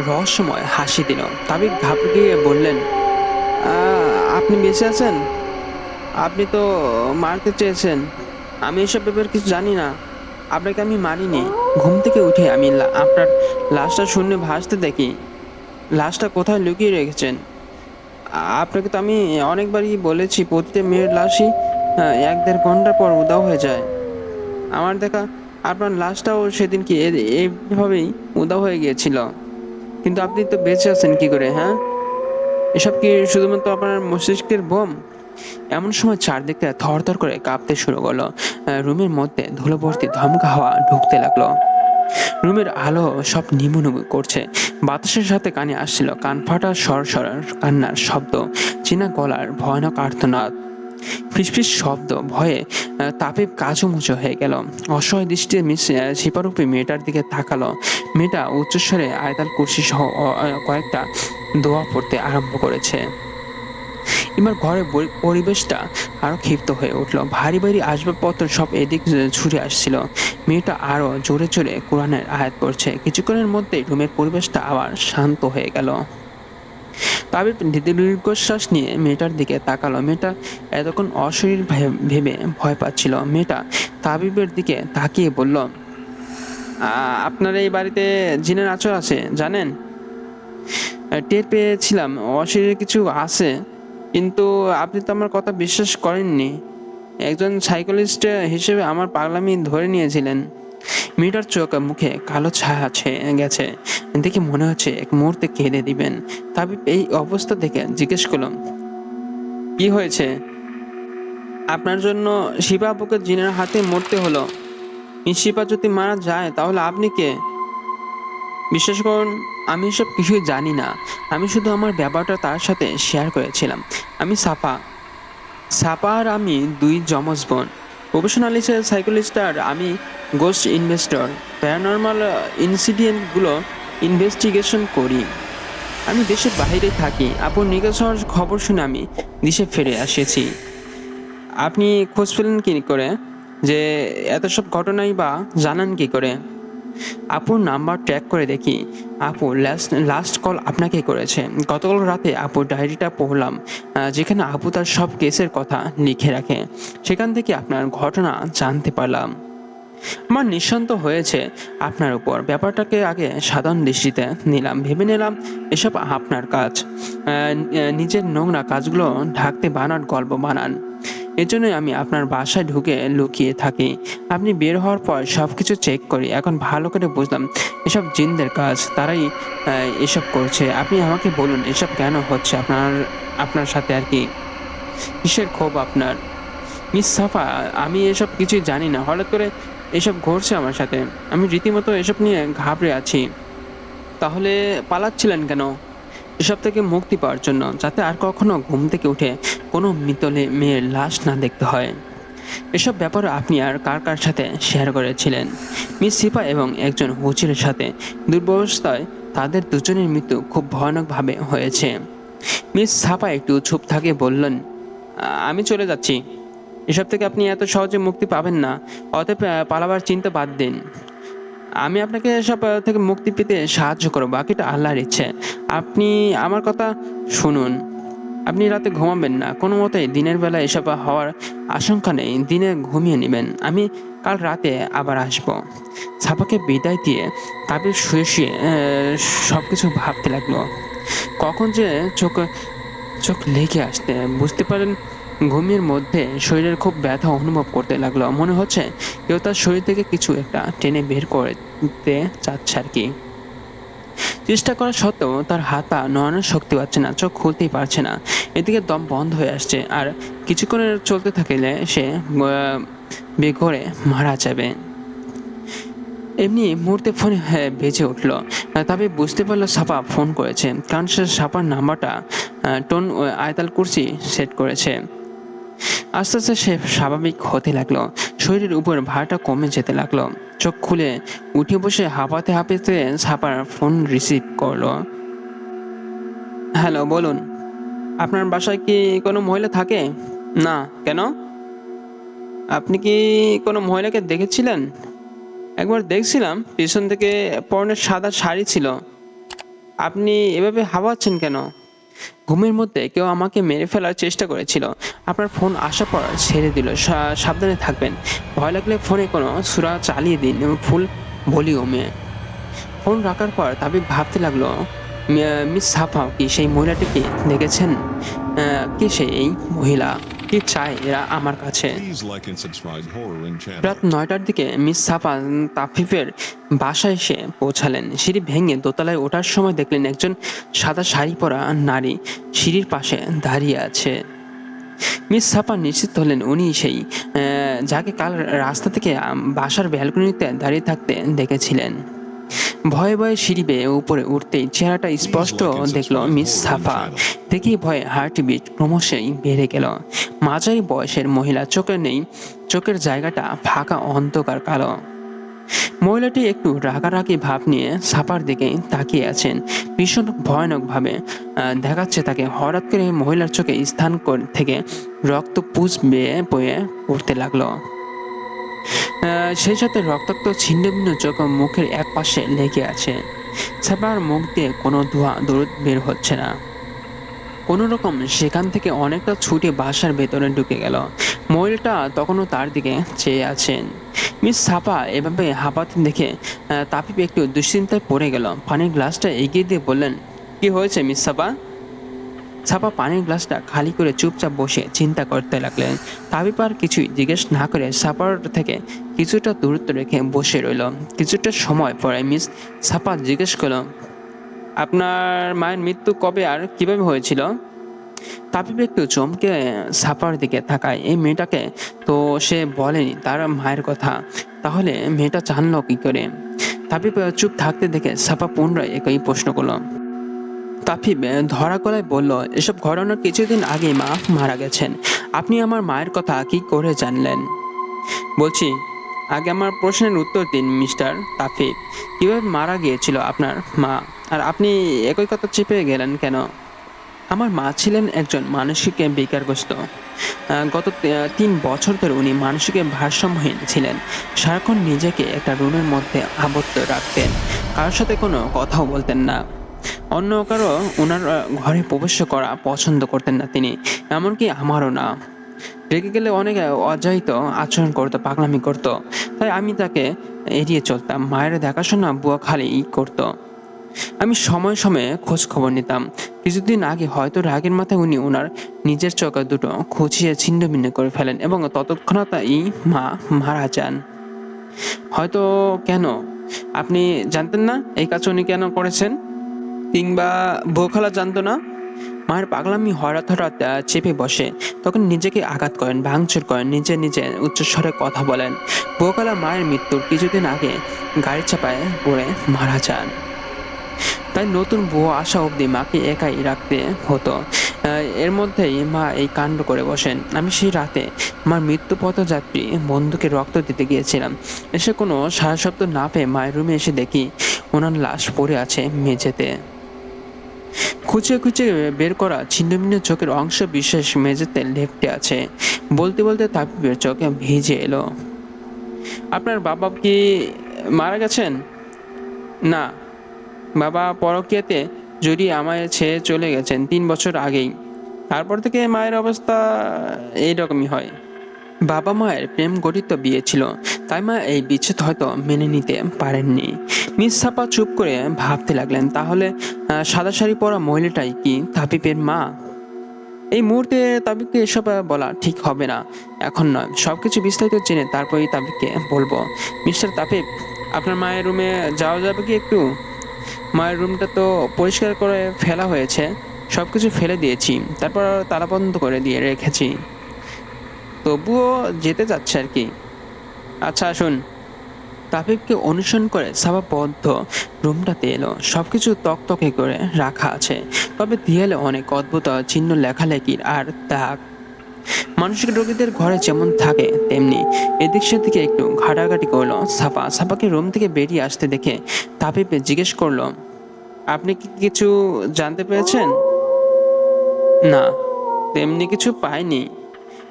রহস্যময় হাসি দিল। তাবিব ঘাবড়ে গিয়ে বললেন, আপনি বেঁচে আছেন? আপনি তো মারতে চেয়েছেন। আমি এসব ব্যাপারে কিছু জানি না। আপনাকে আমি মারিনি। ঘুম থেকে উঠে আমি আপনার লাশটা শূন্যে ভাসতে দেখি। লাশটা কোথায় লুকিয়ে রেখেছেন? আপনাকে তো আমি অনেকবারই বলেছি, প্রতিটা মেয়ের লাশই ১-১.৫ ঘন্টা পর উধাও হয়ে যায়। আমার দেখা আপনার লাশটাও সেদিন কি এইভাবেই উধাও হয়ে গিয়েছিল। কিন্তু আপনি তো বেঁচে আছেন কি করে, হ্যাঁ? এসব কি শুধুমাত্র আপনার মস্তিষ্কের ভ্রম? এমন সময় চারদিকটা থরথর করে কাঁপতে শুরু করলো। রুমের মধ্যে ধুলোভর্তি ধমকা হাওয়া ঢুকতে লাগলো। রুমের আলো সব নিমুনিমু করছে। বাতাসের সাথে কানে আসছিল কান ফাটা সর কান্নার শব্দ, চেনা গলার ভয়ানক আর্তনাদ। ফিসফিস শব্দ ভয়ে তাপিব কাঁচুমুচো হয়ে গেল। অসহায় দৃষ্টিতে শিপারূপী মেয়েটার দিকে তাকালো। মেয়েটা উচ্চস্বরে আয়তাল কুরসি সহ কয়েকটা দোয়া পড়তে আরম্ভ করেছে। এবার ঘরের পরিবেশটা আরো ক্ষিপ্ত হয়ে উঠল। ভারী ভারী আসবাবপত্র সব এদিক ছুটে আসছিল। মেয়েটা আরো জোরে জোরে কোরআনের আয়াত পড়ছে। কিছুক্ষণের মধ্যেই রুমের পরিবেশটা আবার শান্ত হয়ে গেল। তাবিব দীর্ঘশ্বাস নিয়ে মেয়েটার দিকে তাকালো। মেয়েটা এতক্ষণ অশরীর ভেবে ভয় পাচ্ছিল। মেয়েটা তাবিবের দিকে তাকিয়ে বলল, আপনার এই বাড়িতে জিনের আচর আছে জানেন? টের পেয়েছিলাম অশরীরে কিছু আছে, কিন্তু আপনি তো আমার কথা বিশ্বাস করেননি। একজন সাইকোলজিস্ট হিসেবে আমার পাগলামি ধরে নিয়েছিলেন। মেয়েটার চোখ মুখে কালো ছায়া ছেয়ে গেছে। দেখে মনে হচ্ছে এক মুহূর্তে কেঁদে দিবেন। তাবিব এই অবস্থা দেখে জিজ্ঞেস করলাম, কি হয়েছে? আপনার জন্য শিবা আপুকে জিনের হাতে মরতে হলো। শিবা যদি মারা যায় তাহলে আপনি কে? বিশ্বাস করুন, আমি এসব কিছুই জানি না। আমি শুধু আমার ব্যাপারটা তার সাথে শেয়ার করেছিলাম। আমি সাপা আর আমি দুই যমজ বোন। প্রফেশনাল সাইকোলজিস্ট আর আমি গোস্ট ইনভেস্টর। প্যারানর্মাল ইনসিডেন্টগুলো ইনভেস্টিগেশন করি। আমি দেশের বাইরে থাকি। আপুর নিখোঁজ হওয়ার খবর শুনে আমি দেশে ফিরে এসেছি। আপনি খোঁজ পেলেন কি করে? যে এত সব ঘটনাই বা জানান কি করে? আপুর নাম্বার ট্র্যাক করে দেখি আপু লাস্ট কল আপনাকে করেছে। গতকাল রাতে আপুর ডায়েরিটা পড়লাম, যেখানে আপু তার সব কেসের কথা লিখে রাখে। সেখান থেকে আপনার ঘটনা জানতে পারলাম। আমার নিঃসন্দ হয়েছে আপনার উপর। ব্যাপারটাকে আগে সাধারণ দৃষ্টিতে নিলাম, ভেবে নিলাম এসব আপনার কাজ। নিজের নোংরা কাজগুলো ঢাকতে বানান গল্প বানান। এজন্যই আমি আপনার বাসায় ঢুকে লুকিয়ে থাকি। আপনি বের হওয়ার পর সবকিছু চেক করি। এখন ভালো করে বুঝলাম এসব জিনদের কাজ, তারাই এসব করছে। আপনি আমাকে বলুন এসব কেন হচ্ছে আপনার সাথে আর কি? কিসের ক্ষোভ আপনার? মিস সাফা, আমি এসব কিছুই জানি না। হঠাৎ করে এসব ঘটছে আমার সাথে। আমি রীতিমতো এসব নিয়ে ঘাবড়ে আছি। তাহলে পালাচ্ছিলেন কেন? এসব থেকে মুক্তি পাওয়ার জন্য, যাতে আর কখনো ঘুম থেকে উঠে কোনো মৃতলে মেয়ের লাশ না দেখতে হয়। এসব ব্যাপার আপনি আর কার কার সাথে শেয়ার করেছিলেন? মিস সিপা এবং একজন হুচিরের সাথে। দুর্ব্যবস্থায় তাদের দুজনের মৃত্যু খুব ভয়ানকভাবে হয়েছে। মিস সাপা একটু চুপ থাকে বললেন, আমি চলে যাচ্ছি। এসব থেকে আপনি এত সহজে মুক্তি পাবেন না। অতএব পালাবার চিন্তা বাদ দিন। আমি আপনাকে এসব থেকে মুক্তি পেতে সাহায্য করব, বাকিটা আল্লাহর ইচ্ছে। আপনি আমার কথা শুনুন। আপনি রাতে ঘুমাবেন না কোনো মতেই। দিনের বেলা এসব হওয়ার আশঙ্কা নেই। দিনে ঘুমিয়ে নেবেন। আমি কাল রাতে আবার আসবো। ছাপাকে বিদায় দিয়ে তাবির শুয়ে শুয়ে সবকিছু ভাবতে লাগলো। কখন যে চোখ চোখ লেগে আসতে বুঝতে পারেন। ঘুমের মধ্যে শরীরের খুব ব্যথা অনুভব করতে লাগলো। মনে হচ্ছে কেউ তার শরীর থেকে কিছু একটা টেনে বের করতে চাচ্ছে আর কি। চেষ্টা করা সত্ত্বেও তার হাত পা নড়ানোর শক্তি পাচ্ছে না, চোখ খুলতেই পারছে না। এদিকে দম বন্ধ হয়ে আসছে। আর কিছুক্ষণের চলতে থাকলে সে বেঘরে মারা যাবে। এমনি মুহূর্তে ফোনে বেজে উঠলো। তবে বুঝতে পারলো সাপা ফোন করেছে, কারণ সে সাপার নাম্বারটা টোন আয়তাল কুরসি সেট করেছে। আস্তে আস্তে সে স্বাভাবিক হতে লাগলো। শরীরের উপর ভারটা কমে যেতে লাগলো। চোখ খুলে উঠে বসে হাঁপাতে হাঁপাতে ছাপার ফোন রিসিভ করলো। হ্যালো, বলুন। আপনার বাসায় কি কোনো মহিলা থাকে? না, কেন? আপনি কি কোনো মহিলাকে দেখেছিলেন? একবার দেখছিলাম পিছন থেকে পরনের সাদা শাড়ি ছিল। আপনি এভাবে হাওয়াচ্ছেন কেন? ঘুমের মধ্যে কেউ আমাকে মেরে ফেলার চেষ্টা করেছিল। আপনার ফোন আসার পর ছেড়ে দিল। সাবধানে থাকবেন। ভয় লাগলে ফোনে কোনো সূরা চালিয়ে দিন এবং ফুল ভলিউমে। ফোন রাখার পর তাবিব ভাবতে লাগলো, মিস সাফা কি সেই মহিলাটিকে দেখেছেন? কে সেই মহিলা? কি চায় এরা আমার কাছে? Please like and subscribe Horror and রাত Chandler. ৯টার দিকে মিস সাফা তাফিফের বাসায় এসে পৌঁছালেন। সিঁড়ি ভেঙে দোতলায় ওঠার সময় দেখলেন একজন সাদা শাড়ি পরা নারী সিঁড়ির পাশে দাঁড়িয়ে আছে। মিস সাফা নিশ্চিত হলেন উনি সেই যাকে কাল রাস্তা থেকে বাসার ব্যালকনিতে দাঁড়িয়ে থাকতে দেখেছিলেন। ভয়ে ভয়ে সিঁড়ি বেয়ে উপরে উঠতেই চেহারাটা স্পষ্ট দেখলো মিস সাফা। দেখেই ভয়ে হার্টবিট ক্রমশই বেড়ে গেল। মাঝারি বয়সের মহিলা, চোখে নেই, চোখের জায়গাটা ফাঁকা, অন্ধকার কালো। মহিলাটি একটু রাগারাগি ভাব নিয়ে সাফার দিকে তাকিয়ে আছেন, ভীষণ ভয়ানক ভাবে দেখাচ্ছে তাকে। হঠাৎ করে মহিলার চোখে স্থান থেকে রক্ত পুষ বেয়ে বয়ে পড়তে লাগলো। সেই সাথে রক্তাক্ত ছিন্নভিন্ন চোখ মুখের এক পাশে লেগে আছে। সাফার মুখ দিয়ে কোনো ধোঁয়া দরুদ বের হচ্ছে না। কোনো রকম সেখান থেকে অনেকটা ছুটে বাসার ভেতরে ঢুকে গেল। মহিলাটা তখনও তার দিকে চেয়ে আছেন। মিস সাফা এভাবে হাঁপাতে দেখে তাফিফ একটু দুশ্চিন্তায় পড়ে গেল। পানির গ্লাসটা এগিয়ে দিয়ে বললেন, কি হয়েছে মিস সাফা? সাফা পানির গ্লাসটা খালি করে চুপচাপ বসে চিন্তা করতে লাগলেন। তাবিব আর কিছুই জিজ্ঞেস না করে সাফার থেকে কিছুটা দূরত্ব রেখে বসে রইল। কিছুটা সময় পরে মিস সাফা জিজ্ঞেস করল, আপনার মায়ের মৃত্যু কবে আর কিভাবে হয়েছিল? তাবিব একটু চমকে সাফার দিকে তাকায়। এই মেয়েটাকে তো সে বলেনি তার মায়ের কথা, তাহলে মেয়েটা জানলো কি করে? তাবিব চুপ থাকতে দেখে সাফা পুনরায় একই প্রশ্ন করল। তাফিব ধরা গলায় বলল, এসব ঘটনার কিছুদিন আগে মা মারা গেছেন। আপনি আমার মায়ের কথা কি করে জানলেন? বলছি, আগে আমার প্রশ্নের উত্তর দিন মিস্টার তাফিব। কিভাবে মারা গিয়েছিল আপনার মা, আর আপনি একই কথা চেপে গেলেন কেন? আমার মা ছিলেন একজন মানসিক বিকারগ্রস্ত। গত 3 বছর ধরে উনি মানসিক ভারসাম্যহীন ছিলেন। সারাক্ষণ নিজেকে একটা রুমের মধ্যে আবদ্ধ রাখতেন। কারোর সাথে কোনো কথাও বলতেন না। অন্য কারো ওনার ঘরে প্রবেশ করা পছন্দ করতেন না তিনি, এমনকি আমারও না। রেগে গেলে অনেক অযাচিত আচরণ করতো, পাগলামি করতো। তাই আমি তাকে এড়িয়ে চলতাম। মায়ের দেখাশোনা বুয়া খালি করতো। আমি সময়ে সময়ে খোঁজ খবর নিতাম। কিছুদিন আগে হয়তো রাগের মাথায় উনি ওনার নিজের চোখ দুটো খুঁচিয়ে ছিন্ন ভিন্ন করে ফেলেন এবং তৎক্ষণাৎই মা মারা যান। হয়তো কেন আপনি জানতেন না এই কাজ উনি কেন করেছেন? কিংবা বউখালা জানতো না? মায়ের পাগলামি হঠাৎ হঠাৎ চেপে বসে, তখন নিজেকে আঘাত করেন, ভাঙচুর করেন, নিজে নিজে উচ্চস্বরে কথা বলেন। বউখালা মায়ের মৃত্যুর কিছুদিন আগে গাড়ি চাপায় পড়ে মারা যান। তাই নতুন বউ আসা অবধি মাকে একাই রাখতে হতো। এর মধ্যেই মা এই কাণ্ড করে বসেন। আমি সেই রাতে আমার মৃত্যুপথযাত্রী বন্ধুকে রক্ত দিতে গিয়েছিলাম। এসে কোনো সারা শব্দ না পেয়ে মায়ের রুমে এসে দেখি ওনার লাশ পড়ে আছে মেঝেতে। খুঁচিয়ে খুঁচিয়ে বের করা ছিন্নভিন্ন চোখের অংশ বিশেষ মেঝেতে লেপ্টে আছে। বলতে বলতে তাবিবের চোখে ভিজে এলো। আপনার বাবা কি মারা গেছেন? না, বাবা পরকীয়াতে জড়িয়ে আমায় ছেড়ে চলে গেছেন 3 বছর আগেই। তারপর থেকে মায়ের অবস্থা এইরকমই হয়। বাবা মায়ের প্রেম গঠিত বিয়ে ছিল, তাই মা এই বিচ্ছেদ হয়তো মেনে নিতে পারেননি। মিস সাপা চুপ করে ভাবতে লাগলেন, তাহলে সাদা শাড়ি পরা মহিলাটাই কি তাবিবের মা? এই মুহূর্তে তাবিবকে এসব বলা ঠিক হবে না, এখন নয়। সবকিছু বিস্তারিত জেনে তারপরেই তাবিবকে বলবো। মিস্টার তাবিব, আপনার মায়ের রুমে যাওয়া যাবে কি একটু? মায়ের রুমটা তো পরিষ্কার করে ফেলা হয়েছে, সবকিছু ফেলে দিয়েছি, তারপর তালা বন্ধ করে দিয়ে রেখেছি। তবুও যেতে যাচ্ছে আর কি। আচ্ছা আসুন। তাফিফকে অনুসরণ করে সাবা বদ্ধ রুমটাতে এলো। সবকিছু তকতকে করে রাখা আছে, তবে দেয়ালে অনেক অদ্ভুত চিহ্ন, লেখালেখির আর দাগ। মানসিক রোগীদের ঘরে যেমন থাকে তেমনি। এদিক সেদিকে একটু ঘাটাঘাটি করলো সাফা। সাফাকে রুম থেকে বেরিয়ে আসতে দেখে তাফিফ জিজ্ঞেস করলো, আপনি কি কিছু জানতে পেরেছেন? না, তেমনি কিছু পাইনি।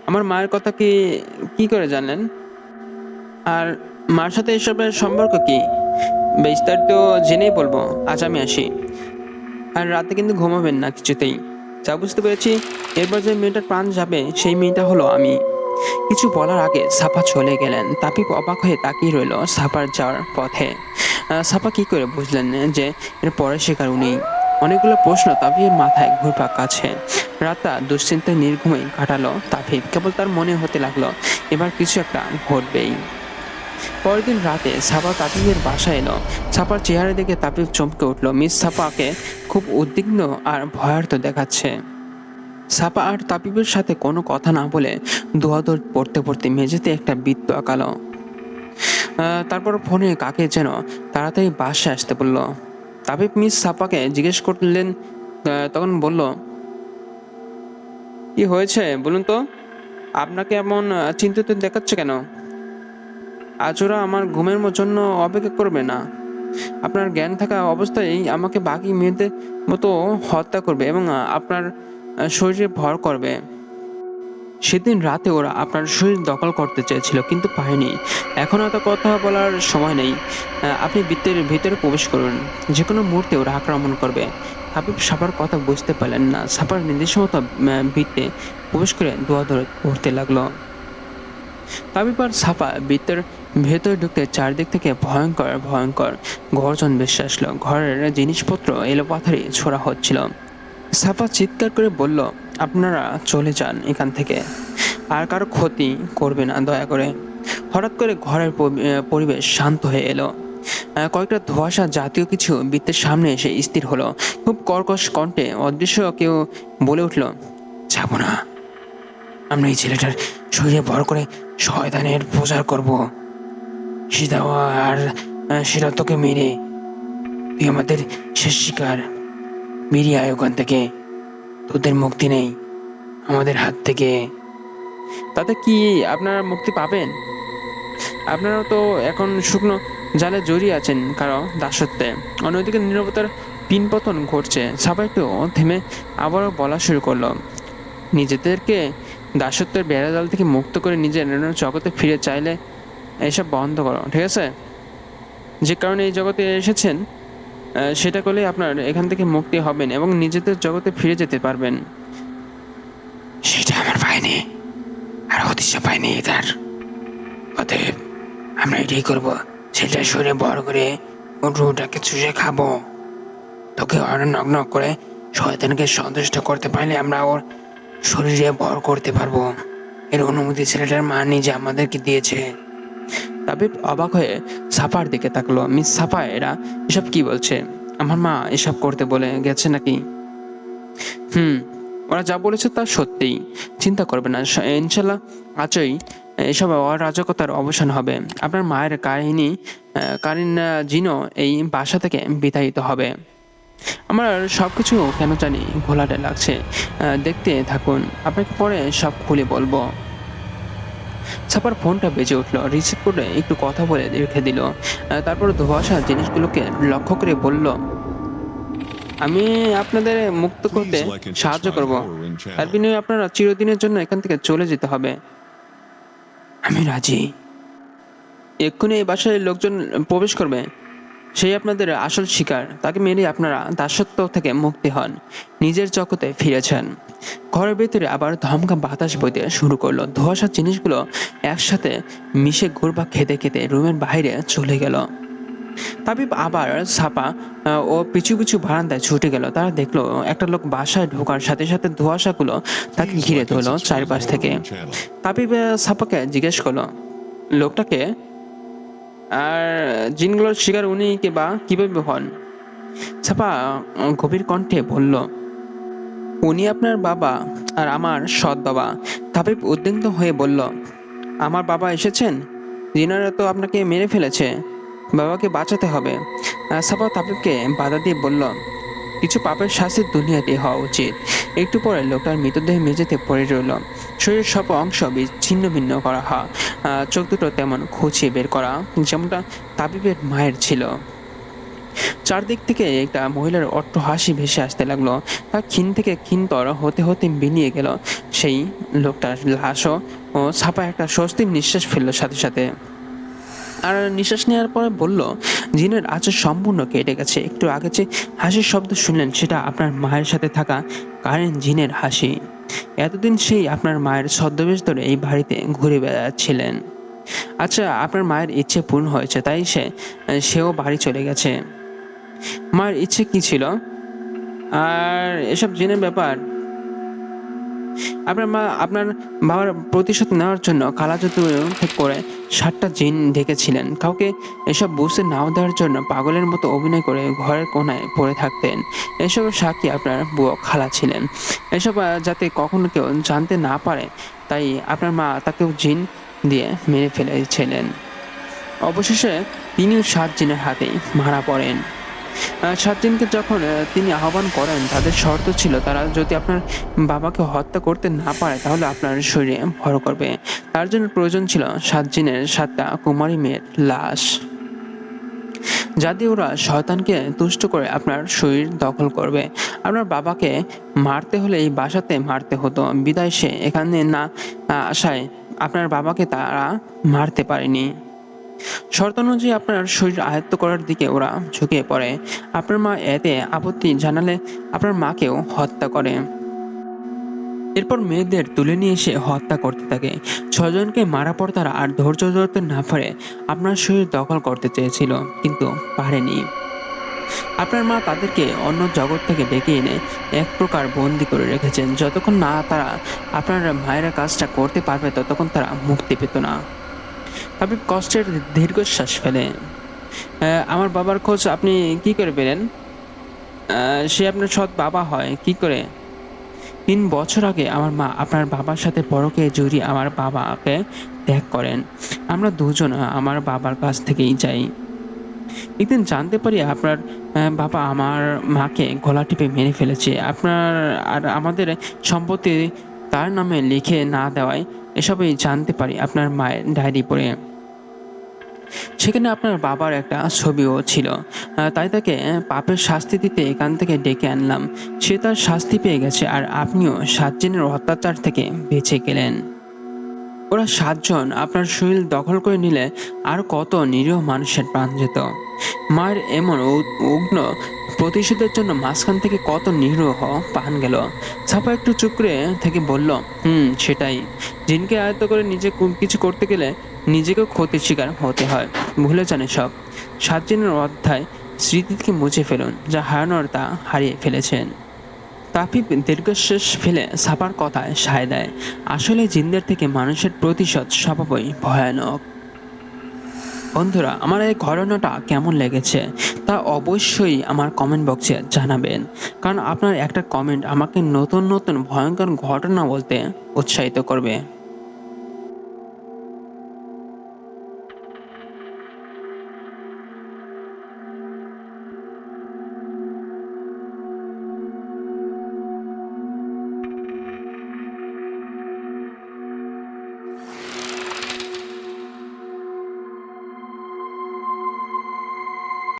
আমার মায়ের কথা কি কি করে জানলেন? আর মার সাথে এসবের সম্পর্ক কি? বিস্তারিত জেনেই বলবো। আজ আমি আসি। আর রাতে কিন্তু ঘুমাবেন না কিছুতেই। যা বুঝতে পেরেছি, এরপর যে মেয়েটার প্রাণ যাবে সেই মেয়েটা হলো আমি। কিছু বলার আগে সাফা চলে গেলেন। তাপিব অবাক হয়ে তাকিয়ে রইল সাফার যাওয়ার পথে। সাফা কি করে বুঝলেন যে এর পরে শিকার উনি? অনেকগুলো প্রশ্ন তাপিবের মাথায় ঘুরপাক খাচ্ছে। রাতটা দুশ্চিন্তায় নির্ঘুমেই কাটালো তাপিব। কেবল তার মনে হতে লাগলো এবার কিছু একটা ঘটবেই। পরের দিন রাতে সাফা তাপিবের বাসায় এলো। সাফার চেহারা দেখে তাপিব চমকে উঠল। মিস সাফাকে খুব উদ্বিগ্ন আর ভয়ার্ত দেখাচ্ছে। সাফা আর তাপিবের সাথে কোনো কথা না বলে দোয়াদোর পড়তে পড়তে মেঝেতে একটা বৃত্ত আঁকালো। তারপর ফোনে কাকে যেন তাড়াতাড়ি বাসায় আসতে বলল। তাপিব মিস সাফাকে জিজ্ঞেস করলেন। তখন বলল, কি হয়েছে বলুন তো? আপনাকে এমন চিন্তিত দেখাচ্ছে কেন? আজ ওরা আমার ঘুমের জন্য অপেক্ষা করবে না। আপনার জ্ঞান থাকা অবস্থায় আমাকে বাকি মেয়েদের মতো হত্যা করবে এবং আপনার শরীরে ভর করবে। সেদিন রাতে ওরা আপনার শরীর দখল করতে চেয়েছিল কিন্তু পারেনি। এখন অত কথা বলার সময় নেই। আপনি বৃত্তের ভিতরে প্রবেশ করুন। যে কোনো মুহূর্তে ওরা আক্রমণ করবে। হাবিব সাফার কথা বুঝতে পারলেন না। সাফার নির্দেশ মতো বৃত্তে প্রবেশ করে দোয়া ধরে পড়তে লাগলো। তাবিব আর সাফা বৃত্তের ভেতরে ঢুকতে চারদিক থেকে ভয়ঙ্কর ভয়ঙ্কর গর্জন ভেসে আসলো। ঘরের জিনিসপত্র এলোপাথারি ছোড়া হচ্ছিল। সাফা চিৎকার করে বলল, আপনারা চলে যান এখান থেকে। আর কারো ক্ষতি করবে না দয়া করে। হঠাৎ করে ঘরের পরিবেশ শান্ত হয়ে এলো। কয়েকটা ধোঁয়াশা জাতীয় কিছু বৃত্তের সামনে এসে স্থির হলো। খুব কর্কশ কণ্ঠে অদৃশ্য কেউ বলে উঠল, যাব না। আমরা এই ছেলেটার শরীরে ভর করে শয়তানের প্রচার করব। সেটা আর সেটা তোকে মেরে তুই আমাদের শেষ শিকার। বেরিয়ে আয় ওখান থেকে। তোদের মুক্তি নেই আমাদের হাত থেকে। তাতে কি আপনারা মুক্তি পাবেন? আপনারাও তো এখন শুকনো জালে জড়িয়ে আছেন কারো দাসত্বে। অন্যদিকে নীরবতার পিনপতন ঘটছে। সাফা একটু থেমে আবারও বলা শুরু করলো, নিজেদেরকে দাসত্বের বেড়াজাল থেকে মুক্ত করে নিজের জগতে ফিরে চাইলে এসব বন্ধ করো, ঠিক আছে? যে কারণে এই জগতে এসেছেন সেটা করলে আপনার এখান থেকে মুক্তি হবেন এবং নিজেদের জগতে ফিরে যেতে পারবেন। সেটা আমার পাইনি, আর হতিশা পাইনি তার। অতএব আমরা এটাই করবো, সেটা শরীরে বড় করে ওটাকে চুষে খাবো। তোকে নগ্ন করে শয়তানকে সন্তুষ্ট করতে পারলে আমরা ওর শরীরে ভর করতে পারবো। এর অনুমতি ছেলেটার মা নিজে আমাদেরকে দিয়েছে। তাবিব অবাক হয়ে সাফার দিকে তাকলো। মিস সাফা, এরা এসব কি বলছে? আমার মা এসব করতে বলে গেছে নাকি? ওরা যা বলেছে তা সত্যি। চিন্তা করবে না, ইনশাল্লাহ আজই এসব অরাজকতার অবসান হবে। আপনার মায়ের কারিন জিনও এই বাসা থেকে বিতাড়িত হবে। আমার সবকিছু কেন জানি ঘোলাটে লাগছে। দেখতে থাকুন, আপনাকে পরে সব খুলে বলবো। ছাপার ফোনটা বেজে উঠলো। রিসিভ করে একটু কথা বলে রেখে দিল। তারপর ধোঁয়াশা জিনিসগুলোকে লক্ষ্য করে বলল, আমি আপনাদের মুক্ত করতে Please like and সাহায্য subscribe করব। Horror In তার channel. বিনিময়ে আপনারা চিরদিনের জন্য এখান থেকে চলে যেতে হবে। আমি রাজি। এক্ষুনি এই বাসায় লোকজন প্রবেশ করবে, সেই আপনাদের আসল শিকার। তাকে মেরে আপনারা দাসত্ব থেকে মুক্তি হন, নিজের জগতে ফিরেছেন। ঘরের ভেতরে আবার ধমকা বাতাস বইতে শুরু করলো। ধোঁয়াশার জিনিসগুলো একসাথে মিশে ঘুরপাক খেতে খেতে রুমের বাইরে চলে গেল। তাবিব আবার ছাপা ও পিছু পিছু বারান্দায় ছুটে গেল। তারা দেখলো একটা লোক বাসায় ঢোকার সাথে সাথে ধোঁয়াশাগুলো তাকে Please ঘিরে like and ধরলো subscribe চারপাশ থেকে। Horror In channel. তাবিব ছাপাকে জিজ্ঞেস করলো, লোকটাকে আর জিনগুলোর শিকার উনি কে বা কিভাবে হন? ছাপা গভীর কণ্ঠে বলল, উনি আপনার বাবা আর আমার সৎ বাবা। তাবিব উদ্বিগ্ন হয়ে বলল, আমার বাবা এসেছেন? জিনারা তো আপনাকে মেরে ফেলেছে, বাবাকে বাঁচাতে হবে। সাফা তাবিবকে বাধা দিয়ে বলল, কিছু পাপের শাস্তি দুনিয়াতে হওয়া উচিত। একটু পরে লোকটার মৃতদেহ মেঝেতে পড়ে রইল। শরীরের সব অংশ ছিন্ন ভিন্ন করা হয়। চোখ দুটো তেমন খুঁচিয়ে বের করা, যেমনটা তাবিবের মায়ের ছিল। চারদিক থেকে একটা মহিলার অট্টহাসি ভেসে আসতে লাগলো। তার ক্ষীণ থেকে ক্ষীণতর হতে হতে বিনিয়ে গেল সেই লোকটার লাশও। ও ছাপা একটা স্বস্তির নিঃশ্বাস ফেললো সাথে সাথে। আর নিঃশ্বাস নেওয়ার পরে বলল, জিনের আঁচড় সম্পূর্ণ কেটে গেছে। একটু আগে যে হাসির শব্দ শুনলেন সেটা আপনার মায়ের সাথে থাকা কারেন জিনের হাসি। এতদিন সেই আপনার মায়ের ছদ্মবেশ ধরে এই বাড়িতে ঘুরে বেড়াচ্ছিলেন। আচ্ছা, আপনার মায়ের ইচ্ছে পূর্ণ হয়েছে, তাই সেও বাড়ি চলে গেছে। মায়ের ইচ্ছে কি ছিল? আর এসব জিনের ব্যাপার। আপনার মা আপনার বাবার প্রতিশোধ নেওয়ার জন্য কালা জাদু করে 7টা জিন ডেকেছিলেন। কাউকে এসব বুঝতে নাও দেওয়ার জন্য পাগলের মতো অভিনয় করে ঘরের কোনায় পড়ে থাকতেন। এসবের সাক্ষী আপনার বুয়ো খালা ছিলেন। এসব যাতে কখনো কেউ জানতে না পারে, তাই আপনার মা তাকেও জিন দিয়ে মেরে ফেলেছিলেন। অবশেষে তিনিও 7 জিনের হাতেই মারা পড়েন। 7 দিনকে যখন তিনি আহ্বান করেন, তাদের শর্ত ছিল তারা যদি আপনার বাবাকে হত্যা করতে না পারে তাহলে আপনার শরীরে ভর করবে। তার জন্য প্রয়োজন ছিল 7 জিনের 7টা কুমারী মেয়ের লাশ, যাতে ওরা শয়তানকে তুষ্ট করে আপনার শরীর দখল করবে। আপনার বাবাকে মারতে হলে এই বাসাতে মারতে হতো। বিদায় সে এখানে না আসায় আপনার বাবাকে তারা মারতে পারেনি। শর্ত অনুযায়ী আপনার শরীর আয়ত্ত করার দিকে ওরা ঝুঁকে পড়ে। আপনার মা এতে আপত্তি জানালে আপনার মাকেও হত্যা করে। এরপর মেয়েদের তুলে নিয়ে এসে হত্যা করতে থাকে। 6 জনকে মারা পর তারা আর ধৈর্য ধরতে না পারে আপনার শরীর দখল করতে চেয়েছিল, কিন্তু পারেনি। আপনার মা তাদেরকে অন্য জগৎ থেকে ডেকে এনে এক প্রকার বন্দি করে রেখেছেন। যতক্ষণ না তারা আপনার মায়ের কাজটা করতে পারবে ততক্ষণ তারা মুক্তি পেত না। তাবিব কষ্টের দীর্ঘশ্বাস ফেলে। আমার বাবার খোঁজ আপনি কি করে পেলেন? সে আপনার সৎ বাবা হয় কি করে? 3 বছর আগে আমার মা আপনার বাবার সাথে পরকীয়ায় জড়িয়ে আমার বাবাকে ত্যাগ করেন। আমরা দুজন আমার বাবার কাছ থেকেই যাই। একদিন জানতে পারি আপনার বাবা আমার মাকে গলা টিপে মেরে ফেলেছে। আপনার আর আমাদের সম্পত্তি তার নামে লিখে না দেওয়ায় এসবই জানতে পারি আপনার মায়ের ডায়েরি পড়ে। সেখানে আপনার বাবার একটা ছবিও ছিল। তাই তাকে পাপের শাস্তি দিতে এখান থেকে ডেকে আনলাম। সে তার শাস্তি পেয়ে গেছে, আর আপনিও 7 জনের অত্যাচার থেকে বেঁচে গেলেন। ওরা 7 জন আপনার শরীর দখল করে নিলে আর কত নিরীহ মানুষের প্রাণ যেত। মায়ের এমন উগ্ন প্রতিশোধের জন্য মাঝখান থেকে কত নিরীহ প্রাণ গেল। ছাপা একটু চুপ করে থেকে বলল, সেটাই। জিনকে আয়ত্ত করে নিজে কিছু করতে গেলে নিজেকেও ক্ষতির শিকার হতে হয়। ভুলে জানে সব। 7 দিনের অধ্যায় স্মৃতি থেকে মুছে ফেলুন, যা হারানোর তা হারিয়ে ফেলেছেন। তাফিফ দীর্ঘশ্বাস ফেলে ছাপার কথায় সায় দেয়। আসলে জিনদের থেকে মানুষের প্রতিশোধ স্বভাবই ভয়ানক। বন্ধুরা, আমার এই ঘটনাটা কেমন লেগেছে তা অবশ্যই আমার কমেন্ট বক্সে জানাবেন, কারণ আপনার একটা কমেন্ট আমাকে নতুন নতুন ভয়ঙ্কর ঘটনা বলতে উৎসাহিত করবে।